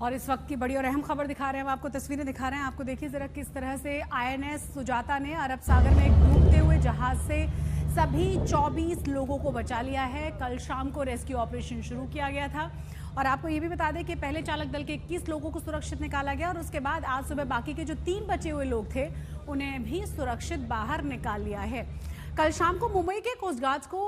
और इस वक्त की बड़ी और अहम खबर दिखा रहे हैं, हम आपको तस्वीरें दिखा रहे हैं। आपको देखिए जरा किस तरह से आईएनएस सुजाता ने अरब सागर में एक डूबते हुए जहाज से सभी 24 लोगों को बचा लिया है। कल शाम को रेस्क्यू ऑपरेशन शुरू किया गया था और आपको ये भी बता दें कि पहले चालक दल के 21 लोगों को सुरक्षित निकाला गया और उसके बाद आज सुबह बाकी के जो 3 बचे हुए लोग थे उन्हें भी सुरक्षित बाहर निकाल लिया है। कल शाम को मुंबई के कोस्ट गार्ड को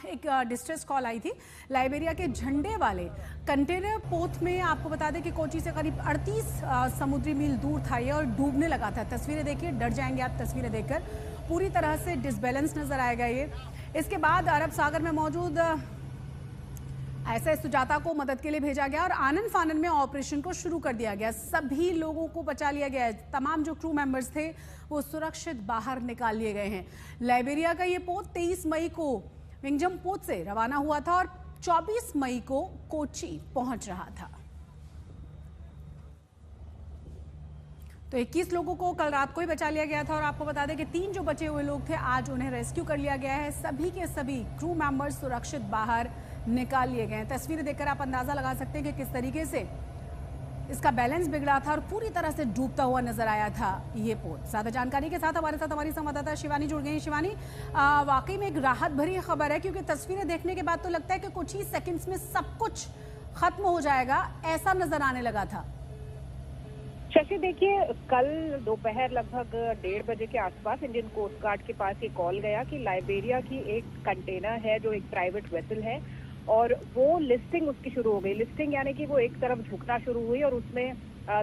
एक डिस्ट्रेस कॉल आई थी। लाइबेरिया के झंडे वाले कंटेनर पोत में, आपको बता दें कि कोची से करीब 38 समुद्री मील दूर था ये और डूबने लगा था। तस्वीरें देखिए, डर जाएंगे आप तस्वीरें देखकर। पूरी तरह से डिसबैलेंस नजर आएगा ये। इसके बाद अरब सागर में मौजूद एसएस सुजाता को मदद के लिए भेजा गया और आनन फानन में ऑपरेशन को शुरू कर दिया गया। सभी लोगों को बचा लिया गया है। तमाम जो क्रू मेंबर्स थे वो सुरक्षित बाहर निकाल लिए गए हैं। लाइबेरिया का ये पोत 23 मई को विंगजम पोत से रवाना हुआ था और 24 मई को कोची पहुंच रहा था। तो 21 लोगों को कल रात को ही बचा लिया गया था और आपको बता दें कि 3 जो बचे हुए लोग थे आज उन्हें रेस्क्यू कर लिया गया है। सभी के सभी क्रू मेंबर्स सुरक्षित बाहर निकाल लिए गए हैं। तस्वीरें देखकर आप अंदाजा लगा सकते हैं कि किस तरीके से इसका बैलेंस बिगड़ा था और पूरी तरह से डूबता हुआ नजर आया था ये पोत। ज्यादा जानकारी के साथ हमारी संवाददाता शिवानी जुड़ गई। शिवानी, वाकई में एक राहत भरी खबर है क्योंकि तस्वीरें देखने के बाद तो लगता है कि कुछ ही सेकंड्स में सब कुछ खत्म हो जाएगा, ऐसा नजर आने लगा था। शशि, देखिए, कल दोपहर लगभग 1:30 बजे के आसपास इंडियन कोस्ट गार्ड के पास ये कॉल गया कि लाइबेरिया की एक कंटेनर है जो एक प्राइवेट वेसल है और वो लिस्टिंग उसकी शुरू हो गई। लिस्टिंग यानी कि वो एक तरफ झुकना शुरू हुई और उसमें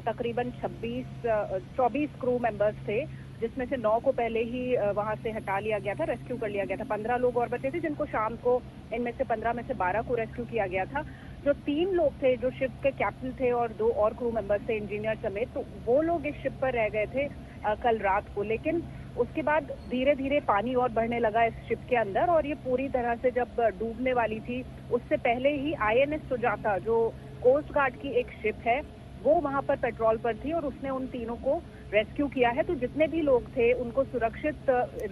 तकरीबन 24 क्रू मेंबर्स थे, जिसमें से 9 को पहले ही वहां से हटा लिया गया था, रेस्क्यू कर लिया गया था। 15 लोग और बचे थे जिनको शाम को, इनमें से 15 में से 12 को रेस्क्यू किया गया था। जो 3 लोग थे जो शिप के कैप्टन थे और 2 और क्रू मेंबर्स थे इंजीनियर समेत, तो वो लोग इस शिप पर रह गए थे कल रात को। लेकिन उसके बाद धीरे धीरे पानी और बढ़ने लगा इस शिप के अंदर और ये पूरी तरह से जब डूबने वाली थी उससे पहले ही आईएनएस सुजाता, जो कोस्ट गार्ड की एक शिप है, वो वहां पर पेट्रोल पर थी और उसने उन तीनों को रेस्क्यू किया है। तो जितने भी लोग थे उनको सुरक्षित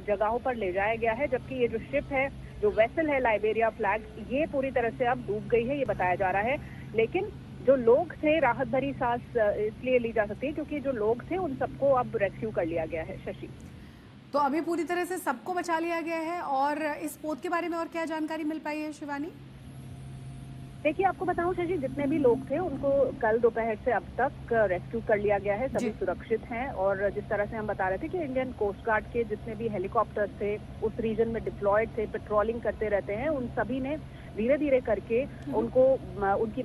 जगहों पर ले जाया गया है, जबकि ये जो शिप है, जो वेसल है लाइबेरिया फ्लैग, ये पूरी तरह से अब डूब गई है, ये बताया जा रहा है। लेकिन जो लोग थे, राहत भरी सांस इसलिए ली जा सकती है क्योंकि जो लोग थे उन सबको अब रेस्क्यू कर लिया गया है। शशि, तो अभी पूरी तरह से सबको बचा लिया गया है और इस पोत के बारे में और क्या जानकारी मिल पाई है शिवानी? देखिए, आपको बताऊं शशि, जितने भी लोग थे उनको कल दोपहर से अब तक रेस्क्यू कर लिया गया है। सभी सुरक्षित हैं और जिस तरह से हम बता रहे थे कि इंडियन कोस्ट गार्ड के जितने भी हेलीकॉप्टर थे उस रीजन में डिप्लॉयड थे, पेट्रोलिंग करते रहते हैं, उन सभी ने धीरे धीरे करके उनको उनकी